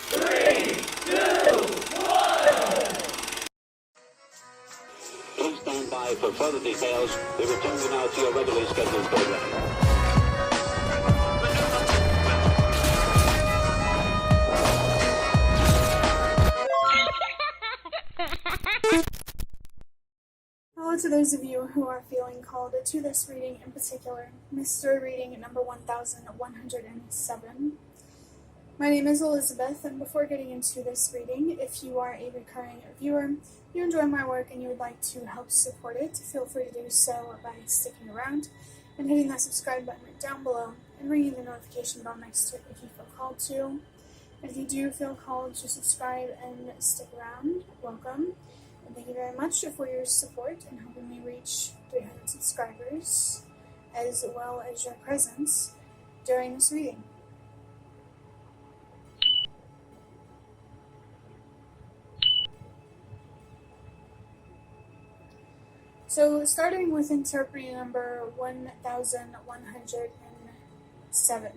3, 2, 1. Please stand by for further details. We return you now to your regularly scheduled program. Hello to those of you who are feeling called to this reading in particular, mystery reading number 1107. My name is Elizabeth, and before getting into this reading, if you are a recurring viewer, you enjoy my work and you would like to help support it, feel free to do so by sticking around and hitting that subscribe button right down below and ringing the notification bell next to it if you feel called to. And if you do feel called to subscribe and stick around, welcome. And thank you very much for your support in helping me reach 300 subscribers, as well as your presence during this reading. So, starting with interpreting number 1107.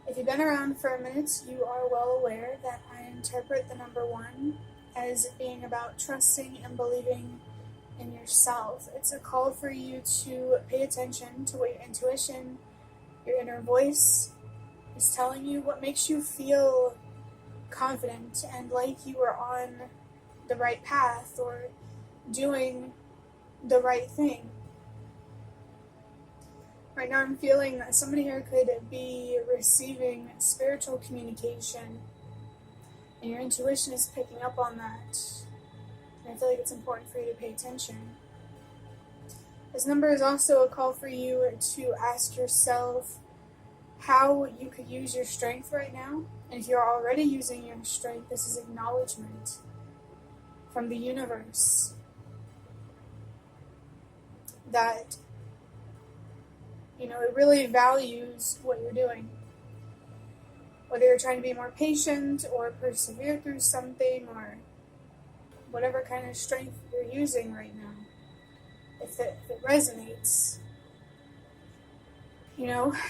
If you've been around for a minute, you are well aware that I interpret the number 1 as being about trusting and believing in yourself. It's a call for you to pay attention to what your intuition, your inner voice is telling you, what makes you feel confident and like you are on the right path or doing the right thing. Right now I'm feeling that somebody here could be receiving spiritual communication, and your intuition is picking up on that. And I feel like it's important for you to pay attention. This number is also a call for you to ask yourself how you could use your strength right now. And if you're already using your strength, this is acknowledgement from the universe that, it really values what you're doing. Whether you're trying to be more patient or persevere through something or whatever kind of strength you're using right now. If it resonates.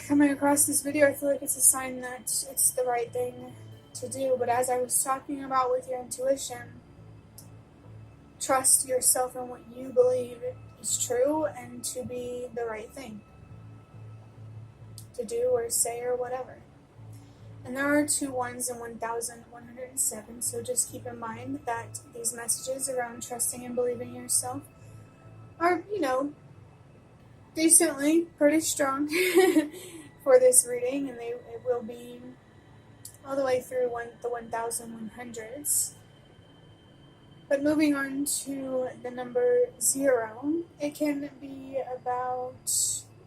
Coming across this video, I feel like it's a sign that it's the right thing to do. But as I was talking about with your intuition, trust yourself in what you believe is true and to be the right thing to do or say or whatever. And there are 2 1s in 1107, so just keep in mind that these messages around trusting and believing in yourself are, decently pretty strong for this reading, and it will be all the way through the 1100s. But moving on to the number 0, it can be about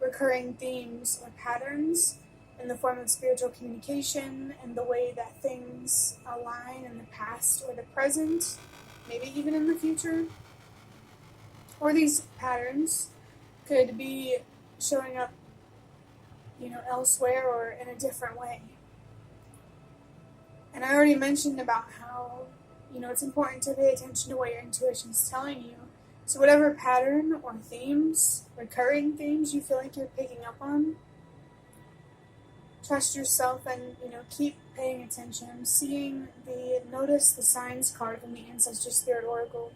recurring themes or patterns in the form of spiritual communication and the way that things align in the past or the present, maybe even in the future. Or these patterns could be showing up, elsewhere or in a different way. And I already mentioned about how, it's important to pay attention to what your intuition is telling you. So whatever pattern or themes, recurring themes you feel like you're picking up on, trust yourself and, keep paying attention. I'm seeing notice the signs card from the Ancestor Spirit Oracle.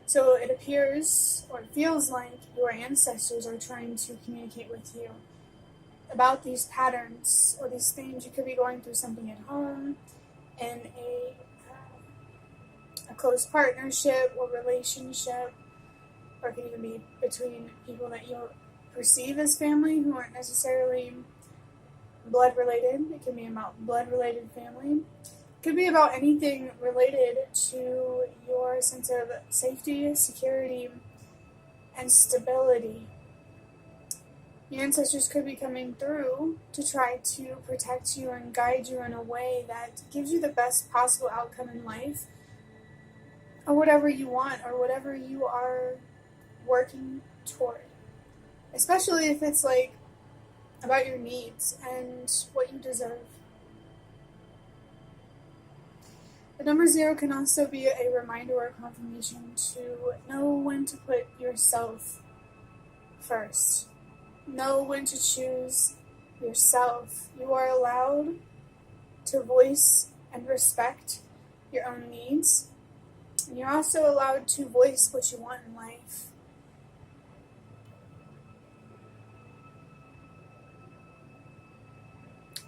So it appears, or it feels like, your ancestors are trying to communicate with you about these patterns or these themes. You could be going through something at home, in a close partnership or relationship, or it could even be between people that you perceive as family who aren't necessarily blood related. It can be about blood related family. It could be about anything related to your sense of safety, security, and stability. Your ancestors could be coming through to try to protect you and guide you in a way that gives you the best possible outcome in life, or whatever you want, or whatever you are working toward. Especially if it's about your needs and what you deserve. The number 0 can also be a reminder or confirmation to know when to put yourself first. Know when to choose yourself. You are allowed to voice and respect your own needs. And you're also allowed to voice what you want in life.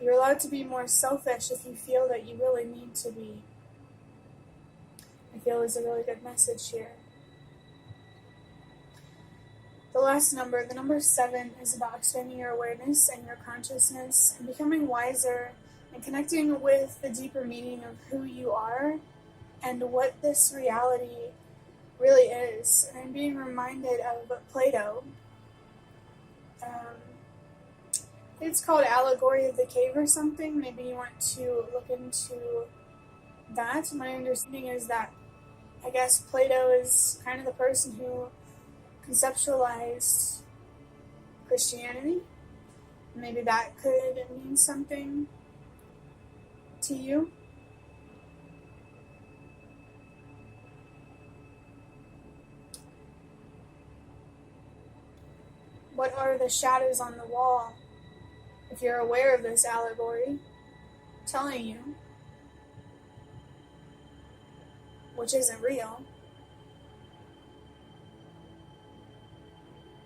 You're allowed to be more selfish if you feel that you really need to be. I feel is a really good message here. The last number, the number 7, is about expanding your awareness and your consciousness and becoming wiser and connecting with the deeper meaning of who you are and what this reality really is. And I'm being reminded of Plato. It's called Allegory of the Cave or something. Maybe you want to look into that. My understanding is that I guess Plato is kind of the person who conceptualized Christianity. Maybe that could mean something to you. What are the shadows on the wall? If you're aware of this allegory, telling you, which isn't real,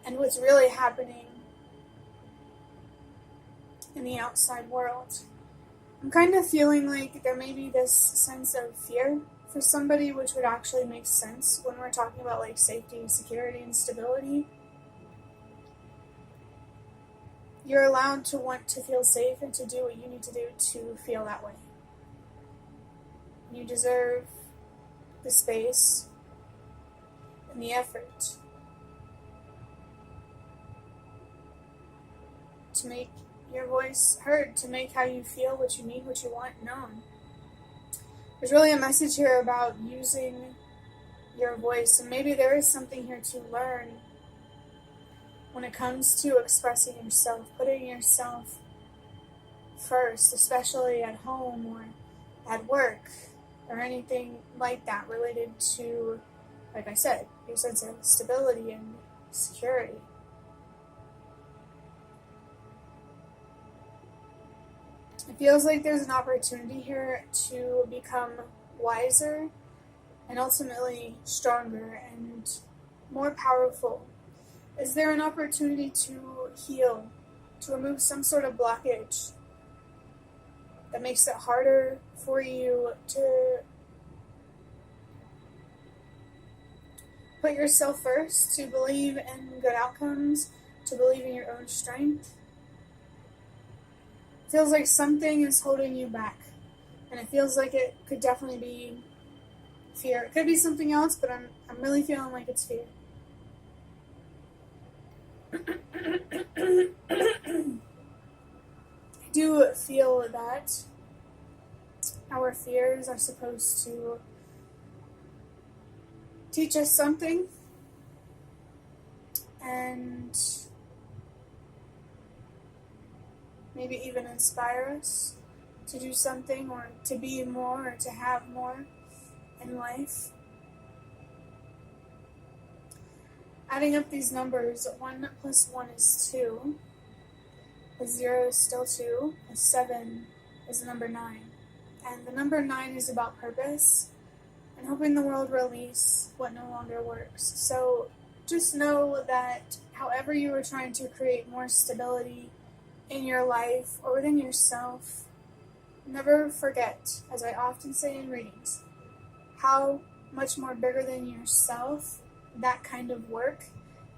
and what's really happening in the outside world. I'm kind of feeling like there may be this sense of fear for somebody, which would actually make sense when we're talking about like safety, security, and stability. You're allowed to want to feel safe and to do what you need to do to feel that way. You deserve the space and the effort to make your voice heard, to make how you feel, what you need, what you want known. There's really a message here about using your voice, and maybe there is something here to learn when it comes to expressing yourself, putting yourself first, especially at home or at work or anything like that related to, like I said, your sense of stability and security. It feels like there's an opportunity here to become wiser and ultimately stronger and more powerful. Is there an opportunity to heal, to remove some sort of blockage that makes it harder for you to put yourself first, to believe in good outcomes, to believe in your own strength? It feels like something is holding you back, and it feels like it could definitely be fear. It could be something else, but I'm really feeling like it's fear. I do feel that our fears are supposed to teach us something and maybe even inspire us to do something or to be more or to have more in life. Adding up these numbers, 1 plus 1 is 2, plus 0 is still 2, plus 7 is the number 9. And the number 9 is about purpose and helping the world release what no longer works. So just know that however you are trying to create more stability in your life or within yourself, never forget, as I often say in readings, how much more bigger than yourself that kind of work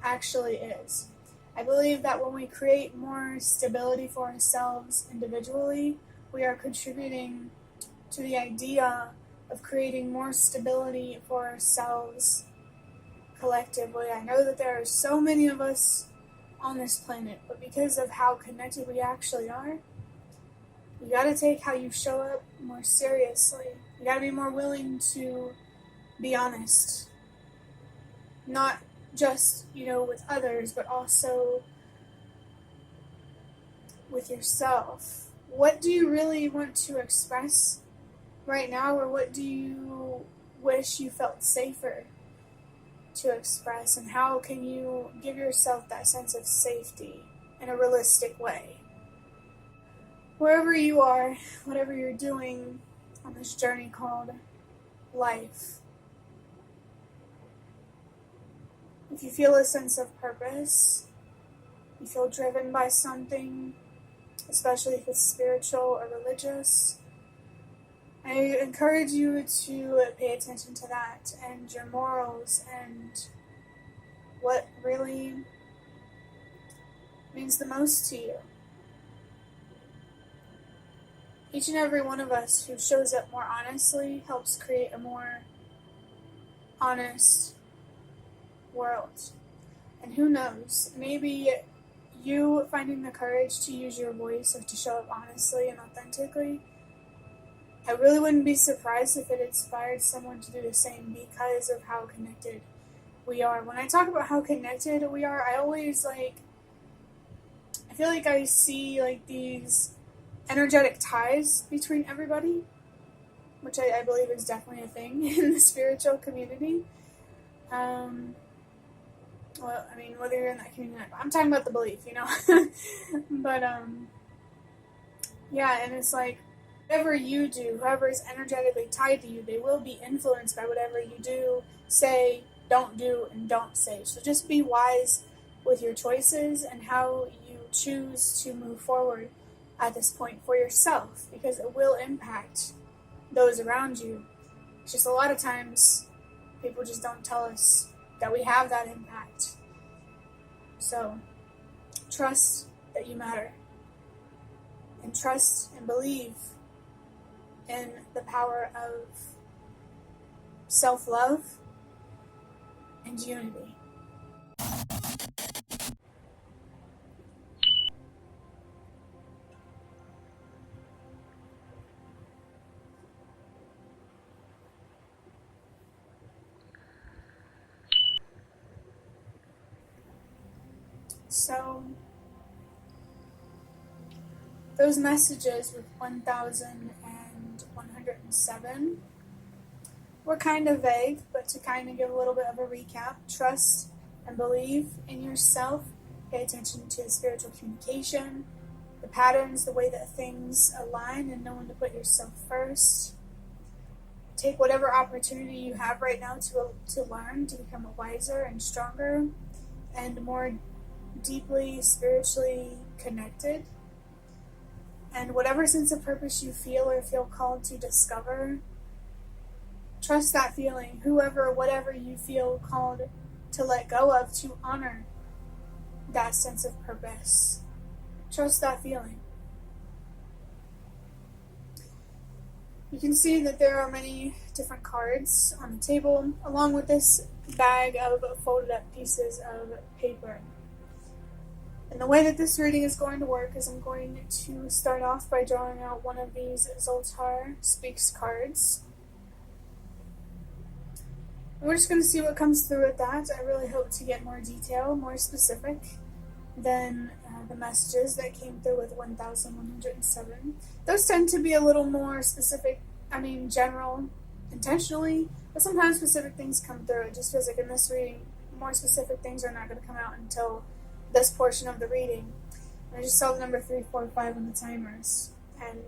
actually is. I believe that when we create more stability for ourselves individually, we are contributing to the idea of creating more stability for ourselves collectively. I know that there are so many of us on this planet, but because of how connected we actually are, you gotta take how you show up more seriously. You gotta be more willing to be honest. Not just, with others, but also with yourself. What do you really want to express right now, or what do you wish you felt safer to express, and how can you give yourself that sense of safety in a realistic way? wherever you are, whatever you're doing on this journey called life, if you feel a sense of purpose, you feel driven by something, especially if it's spiritual or religious, I encourage you to pay attention to that and your morals and what really means the most to you. Each and every one of us who shows up more honestly helps create a more honest world. And who knows, maybe you finding the courage to use your voice or to show up honestly and authentically, I really wouldn't be surprised if it inspired someone to do the same because of how connected we are. When I talk about how connected we are, I always I feel like I see these energetic ties between everybody, which I believe is definitely a thing in the spiritual community. Well, I mean, whether you're in that community, I'm talking about the belief, but, yeah, and it's whatever you do, whoever is energetically tied to you, they will be influenced by whatever you do, say, don't do, and don't say. So just be wise with your choices and how you choose to move forward at this point for yourself, because it will impact those around you. It's just a lot of times people just don't tell us that we have that impact. So trust that you matter, and trust and believe in the power of self-love and unity. So those messages with 1107 were kind of vague, but to kind of give a little bit of a recap: trust and believe in yourself, pay attention to spiritual communication, the patterns, the way that things align, and know when to put yourself first. Take whatever opportunity you have right now to learn, to become wiser and stronger and more deeply spiritually connected. And whatever sense of purpose you feel or feel called to discover, trust that feeling. Whatever you feel called to let go of, to honor that sense of purpose. Trust that feeling. You can see that there are many different cards on the table, along with this bag of folded up pieces of paper. And the way that this reading is going to work is I'm going to start off by drawing out one of these Zoltar Speaks cards. And we're just going to see what comes through with that. I really hope to get more detail, more specific than the messages that came through with 1107. Those tend to be a little more specific, general, intentionally, but sometimes specific things come through. It just feels like in this reading, more specific things are not going to come out until this portion of the reading. And I just saw the number 3, 4, 5 on the timers. And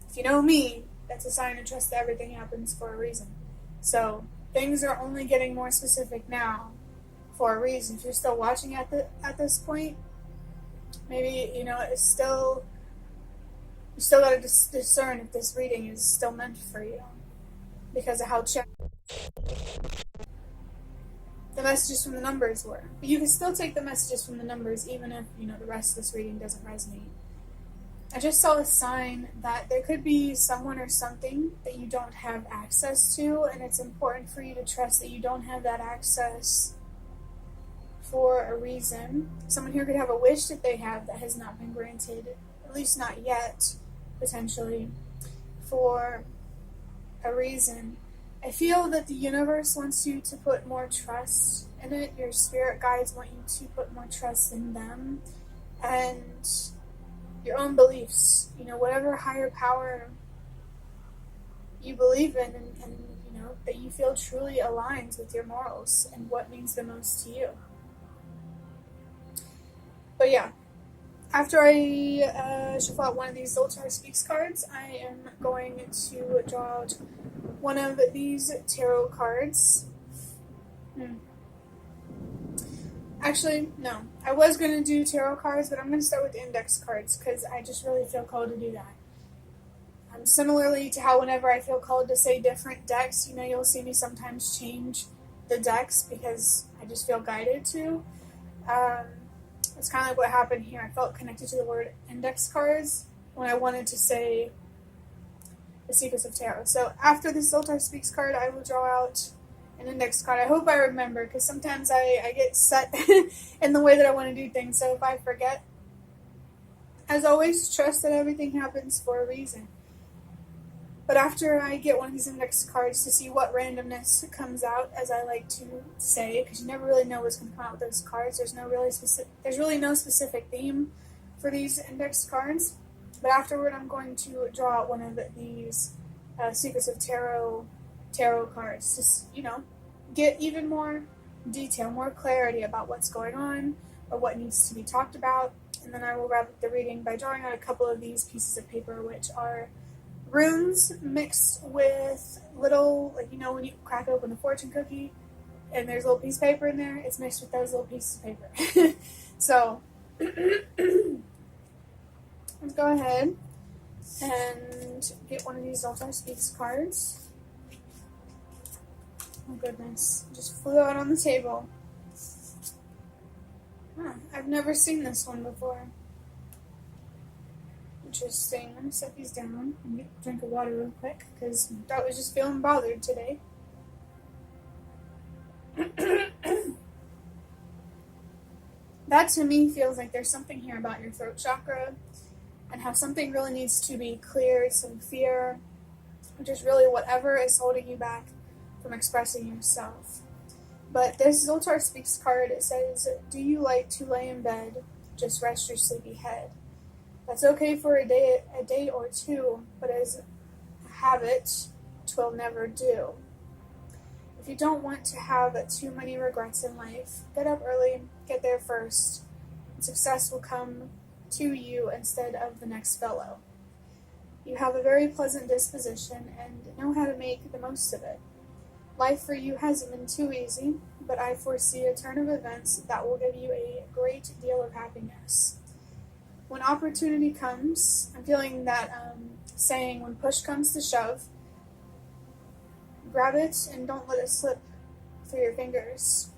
if you know me, that's a sign to trust that everything happens for a reason. So things are only getting more specific now for a reason. If you're still watching at this point, maybe it's still, you still got to discern if this reading is still meant for you because of how the messages from the numbers were. But you can still take the messages from the numbers even if the rest of this reading doesn't resonate. I just saw a sign that there could be someone or something that you don't have access to, and it's important for you to trust that you don't have that access for a reason. Someone here could have a wish that they have that has not been granted, at least not yet, potentially, for a reason. I feel that the universe wants you to put more trust in it. Your spirit guides want you to put more trust in them and your own beliefs. Whatever higher power you believe in, and that you feel truly aligns with your morals and what means the most to you. But yeah, After I shuffle out one of these Zoltar Speaks cards, I am going to draw out one of these tarot cards. Actually, no. I was going to do tarot cards, but I'm going to start with index cards because I just really feel called to do that. Similarly to how whenever I feel called to say different decks, you'll see me sometimes change the decks because I just feel guided to. It's kind of like what happened here. I felt connected to the word index cards when I wanted to say the Secrets of Tarot. So after the Zoltar Speaks card, I will draw out an index card. I hope I remember because sometimes I get set in the way that I want to do things. So if I forget, as always, trust that everything happens for a reason. But after I get one of these index cards to see what randomness comes out, as I like to say, because you never really know what's going to come out with those cards. There's really no specific theme for these index cards. But afterward, I'm going to draw out one of these Secrets of Tarot cards. Just get even more detail, more clarity about what's going on or what needs to be talked about. And then I will wrap up the reading by drawing out a couple of these pieces of paper, which are runes mixed with little, when you crack open a fortune cookie and there's a little piece of paper in there, it's mixed with those little pieces of paper. So, let's go ahead and get one of these Zoltar Speaks cards. Oh goodness, just flew out on the table. Huh, I've never seen this one before. Interesting. I'm going to set these down and get a drink of water real quick because my throat was just feeling bothered today. That to me feels like there's something here about your throat chakra and how something really needs to be cleared, some fear, which is really whatever is holding you back from expressing yourself. But this Zoltar Speaks card, it says, "Do you like to lay in bed? Just rest your sleepy head. That's okay for a day or two, but as a habit, 'twill never do. If you don't want to have too many regrets in life, get up early, get there first, and success will come to you instead of the next fellow. You have a very pleasant disposition and know how to make the most of it. Life for you hasn't been too easy, but I foresee a turn of events that will give you a great deal of happiness. When opportunity comes," I'm feeling that saying, when push comes to shove, grab it and don't let it slip through your fingers.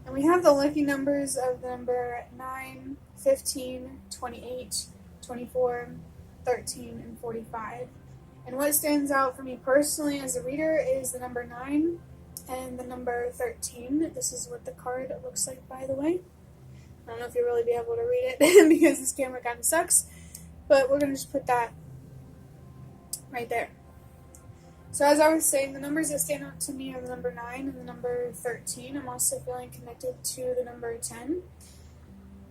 And we have the lucky numbers of the number 9, 15, 28, 24, 13, and 45. And what stands out for me personally as a reader is the number 9 and the number 13. This is what the card looks like, by the way. I don't know if you'll really be able to read it because this camera kind of sucks, but we're going to just put that right there. So as I was saying, the numbers that stand out to me are the number 9 and the number 13. I'm also feeling connected to the number 10.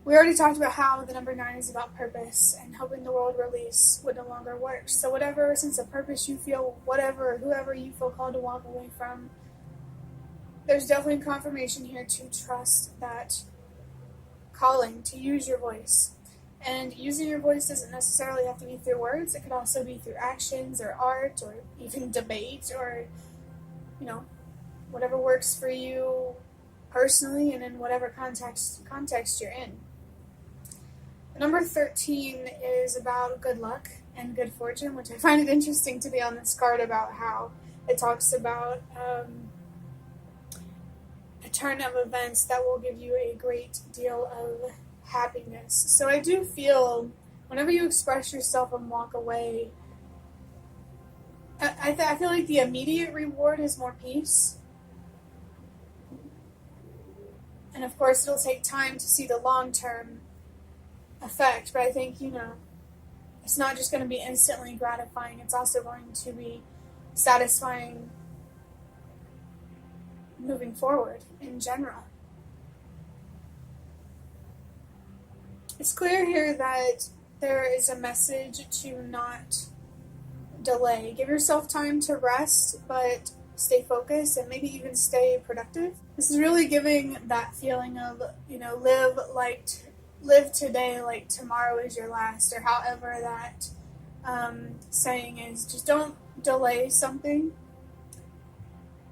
We already talked about how the number 9 is about purpose and helping the world release what no longer works. So whatever sense of purpose you feel, whatever, whoever you feel called to walk away from, there's definitely confirmation here to trust that calling, to use your voice. And using your voice doesn't necessarily have to be through words. It could also be through actions or art or even debate or, whatever works for you personally and in whatever context you're in. The number 13 is about good luck and good fortune, which I find it interesting to be on this card about how it talks about a turn of events that will give you a great deal of happiness. So I do feel whenever you express yourself and walk away, I feel like the immediate reward is more peace. And of course it'll take time to see the long-term effect, but I think, it's not just going to be instantly gratifying, it's also going to be satisfying moving forward in general. It's clear here that there is a message to not delay. Give yourself time to rest, but stay focused and maybe even stay productive. This is really giving that feeling of, live, light, live today like tomorrow is your last, or however that saying is. Just don't delay something.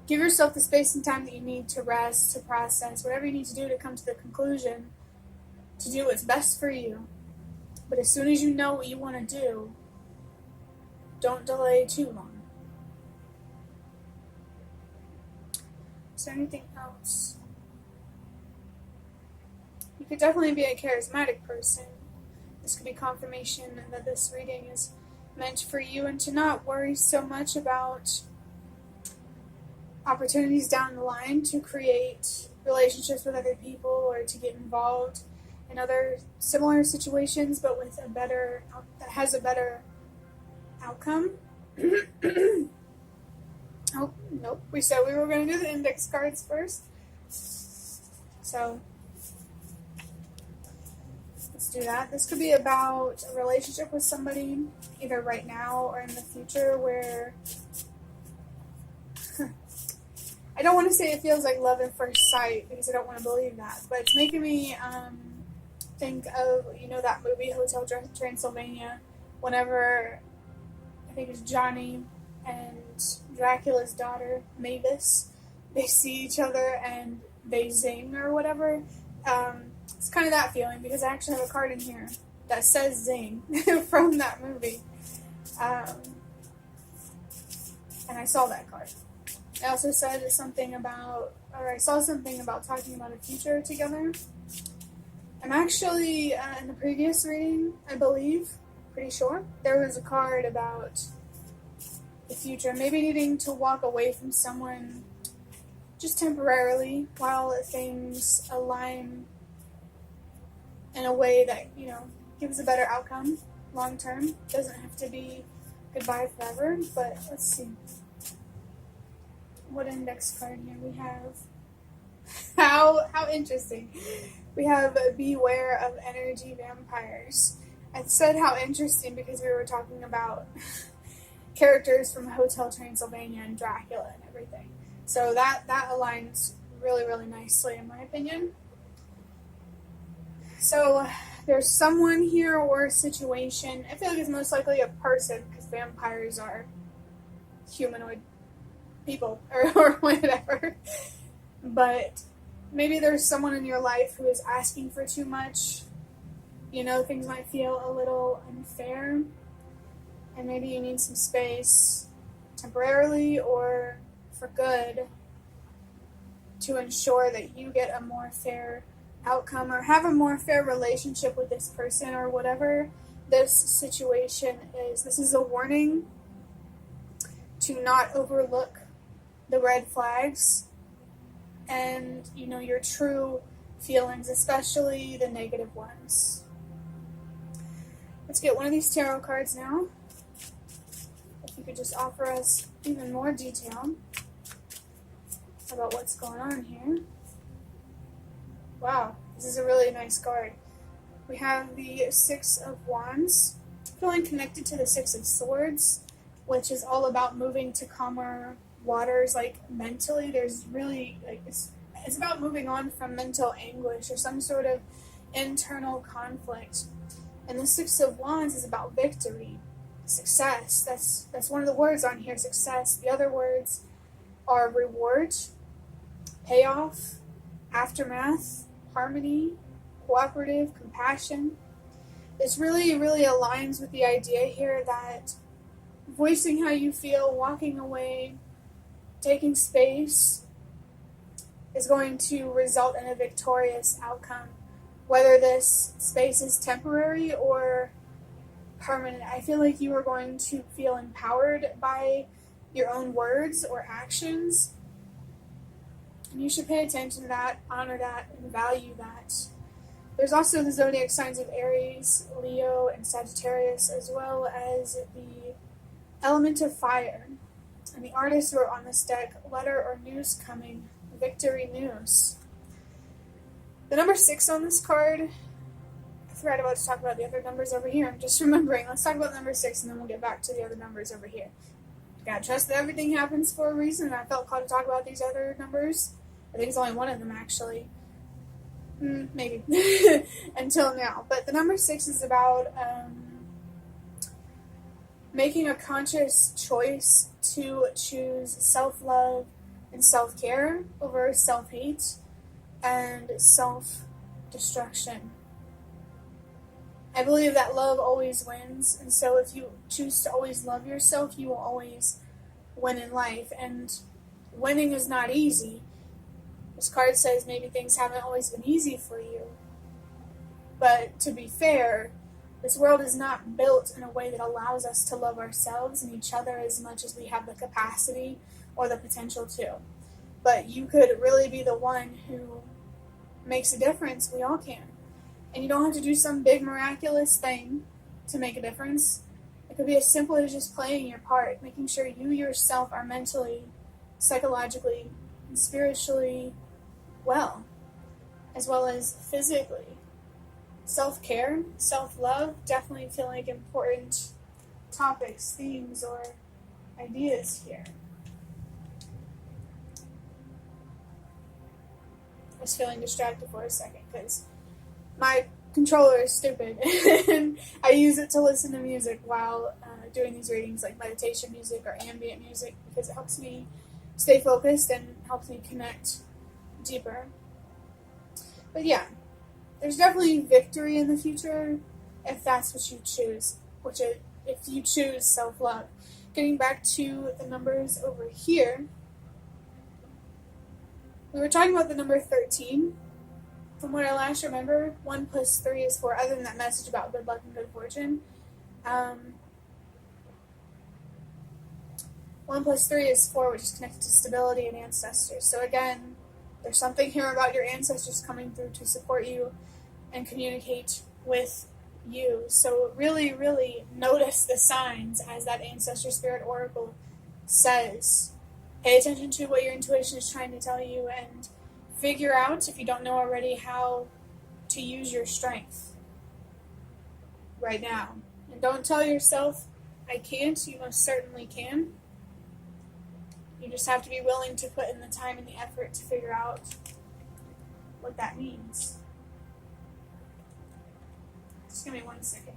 Give yourself the space and time that you need to rest, to process, whatever you need to do to come to the conclusion, to do what's best for you. But as soon as you know what you want to do, don't delay too long. Is there anything else? You could definitely be a charismatic person. This could be confirmation that this reading is meant for you, and to not worry so much about opportunities down the line to create relationships with other people or to get involved in other similar situations, but with that has a better outcome. Oh, nope. We said we were going to do the index cards first. So, let's do that. This could be about a relationship with somebody, either right now or in the future, where I don't want to say it feels like love at first sight, because I don't want to believe that, but it's making me think of, that movie Hotel Transylvania, whenever I think it's Johnny and Dracula's daughter, Mavis, they see each other and they zing or whatever. It's kind of that feeling, because I actually have a card in here that says zing from that movie. And I saw that card. I also said something about, or I saw something about talking about a future together. I'm actually, in the previous reading, I believe, pretty sure, there was a card about the future, maybe needing to walk away from someone just temporarily while things align in a way that, gives a better outcome long term. Doesn't have to be goodbye forever, but let's see. What index card here we have? How interesting. We have Beware of Energy Vampires. I said how interesting because we were talking about characters from Hotel Transylvania and Dracula and everything. So that aligns really, really nicely in my opinion. So there's someone here or a situation. I feel like it's most likely a person, because vampires are humanoid people or whatever. But maybe there's someone in your life who is asking for too much. Things might feel a little unfair, and maybe you need some space temporarily or for good to ensure that you get a more fair outcome or have a more fair relationship with this person or whatever this situation is. This is a warning to not overlook the red flags and, your true feelings, especially the negative ones. Let's get one of these tarot cards now. If you could just offer us even more detail about what's going on here. Wow, this is a really nice card. We have the Six of Wands, feeling connected to the Six of Swords, which is all about moving to calmer waters, mentally. There's really, it's about moving on from mental anguish or some sort of internal conflict. And the Six of Wands is about victory, success. That's one of the words on here, success. The other words are reward, payoff, aftermath, harmony, cooperative, compassion. This really, really aligns with the idea here that voicing how you feel, walking away, taking space is going to result in a victorious outcome. Whether this space is temporary or permanent, I feel like you are going to feel empowered by your own words or actions. And you should pay attention to that, honor that, and value that. There's also the zodiac signs of Aries, Leo, and Sagittarius, as well as the element of fire. And the artist wrote on this deck, letter or news coming, victory news. The number 6 on this card, I forgot about to talk about the other numbers over here. I'm just remembering. Let's talk about number 6 and then we'll get back to the other numbers over here. You gotta trust that everything happens for a reason. I felt called to talk about these other numbers. I think it's only one of them actually. maybe, until now. But the number 6 is about making a conscious choice to choose self-love and self-care over self-hate and self-destruction. I believe that love always wins, and so if you choose to always love yourself, you will always win in life. And winning is not easy. This card says maybe things haven't always been easy for you. But to be fair, this world is not built in a way that allows us to love ourselves and each other as much as we have the capacity or the potential to. But you could really be the one who makes a difference. We all can. And you don't have to do some big miraculous thing to make a difference. It could be as simple as just playing your part, making sure you yourself are mentally, psychologically, and spiritually well as physically. Self-care, self-love definitely feel like important topics, themes, or ideas here. I was feeling distracted for a second because my controller is stupid and I use it to listen to music while doing these readings, like meditation music or ambient music, because it helps me stay focused and helps me connect deeper. But yeah, there's definitely victory in the future if that's what you choose, if you choose self-love. Getting back to the numbers over here, we were talking about the number 13. From what I last remember, 1 plus 3 is 4, other than that message about good luck and good fortune. 1 plus 3 is 4, which is connected to stability and ancestors. So again, there's something here about your ancestors coming through to support you and communicate with you. So really, really notice the signs, as that ancestor spirit oracle says. Pay attention to what your intuition is trying to tell you and figure out, if you don't know already, how to use your strength right now. And don't tell yourself, I can't. You most certainly can. You just have to be willing to put in the time and the effort to figure out what that means. Just give me 1 second.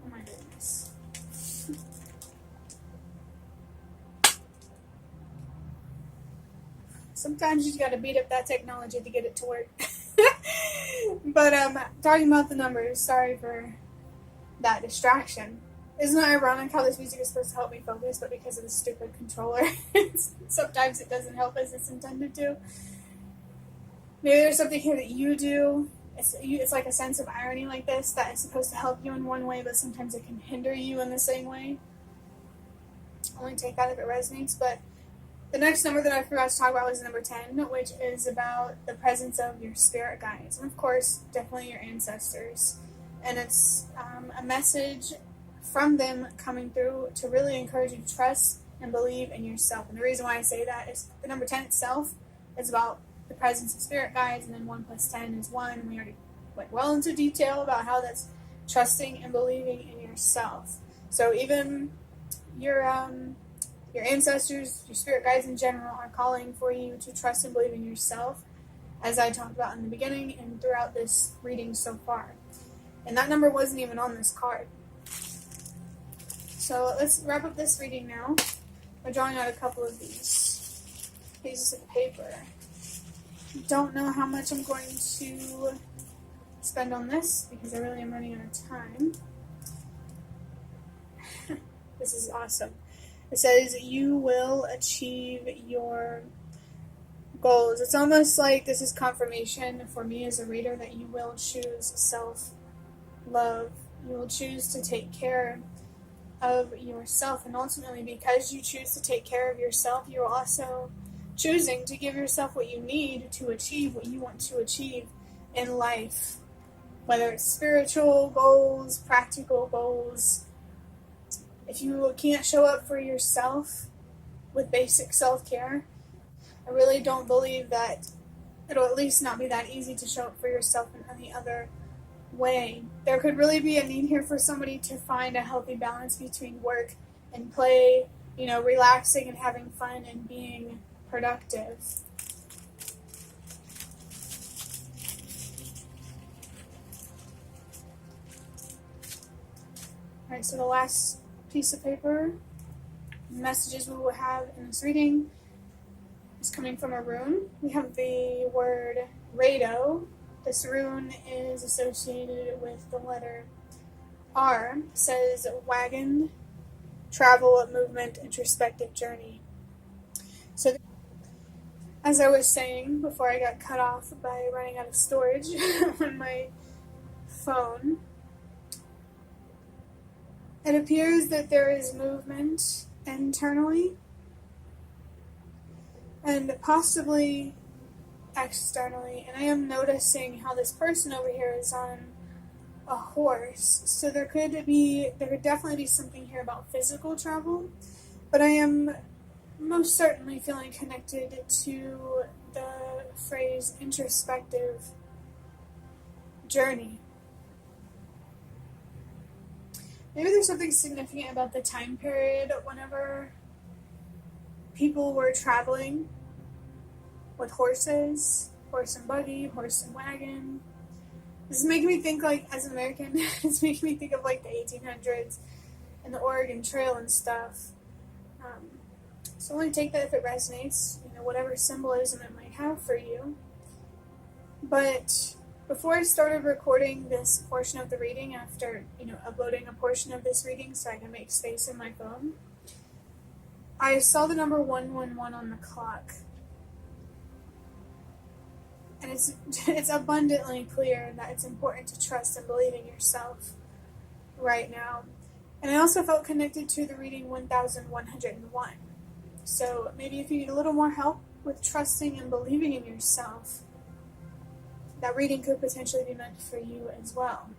Oh my goodness. Sometimes you just gotta beat up that technology to get it to work. But talking about the numbers, sorry for that distraction. Isn't it ironic how this music is supposed to help me focus, but because of the stupid controller, sometimes it doesn't help as it's intended to? Maybe there's something here that you do. It's like a sense of irony like this that is supposed to help you in one way, but sometimes it can hinder you in the same way. Only take that if it resonates. But the next number that I forgot to talk about was number 10, which is about the presence of your spirit guides. And of course, definitely your ancestors. And it's a message from them coming through to really encourage you to trust and believe in yourself. And the reason why I say that is the number 10 itself is about the presence of spirit guides, and then 1 plus 10 is 1. And we already went well into detail about how that's trusting and believing in yourself. So even your ancestors, your spirit guides in general, are calling for you to trust and believe in yourself, as I talked about in the beginning and throughout this reading so far. And that number wasn't even on this card. So let's wrap up this reading now by drawing out a couple of these pieces of paper. Don't know how much I'm going to spend on this because I really am running out of time. This is awesome. It says you will achieve your goals. It's almost like this is confirmation for me as a reader that you will choose self-love. You will choose to take care of yourself, and ultimately, because you choose to take care of yourself, you're also choosing to give yourself what you need to achieve what you want to achieve in life, whether it's spiritual goals, practical goals. If you can't show up for yourself with basic self-care, I really don't believe that it'll at least not be that easy to show up for yourself in any other way. There could really be a need here for somebody to find a healthy balance between work and play, you know, relaxing and having fun and being productive. Alright, so the last piece of paper, messages we will have in this reading, is coming from a rune. We have the word Rado. This rune is associated with the letter R. It says wagon, travel, movement, introspective journey. So, as I was saying before I got cut off by running out of storage on my phone, it appears that there is movement internally and possibly externally, and I am noticing how this person over here is on a horse, so there could definitely be something here about physical travel, but I am most certainly feeling connected to the phrase introspective journey. Maybe there's something significant about the time period whenever people were traveling with horses, horse and buggy, horse and wagon. This is making me think, like, as an American, it's making me think of, like, the 1800s and the Oregon Trail and stuff. So only take that if it resonates, you know, whatever symbolism it might have for you. But before I started recording this portion of the reading, after, you know, uploading a portion of this reading so I can make space in my phone, I saw the number 111 on the clock. And it's abundantly clear that it's important to trust and believe in yourself right now. And I also felt connected to the reading 1101. So maybe if you need a little more help with trusting and believing in yourself, that reading could potentially be meant for you as well.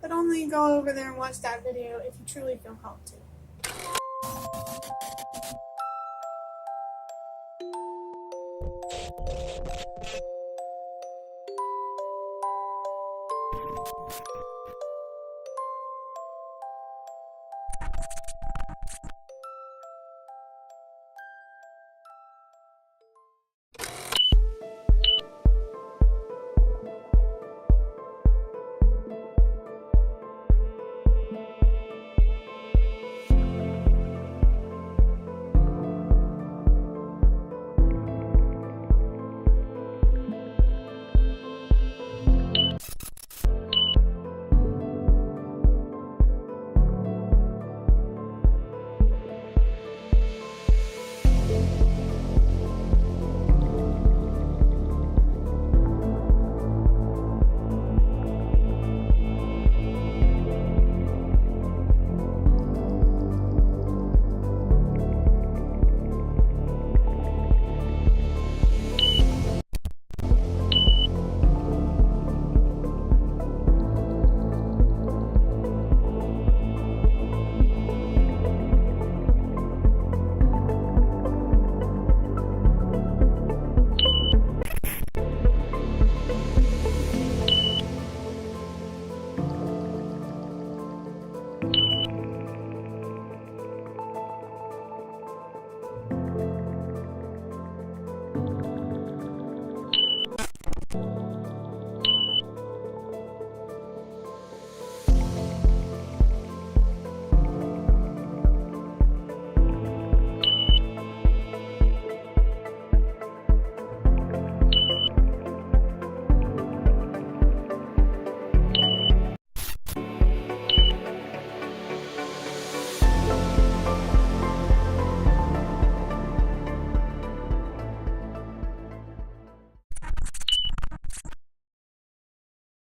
But only go over there and watch that video if you truly feel called to.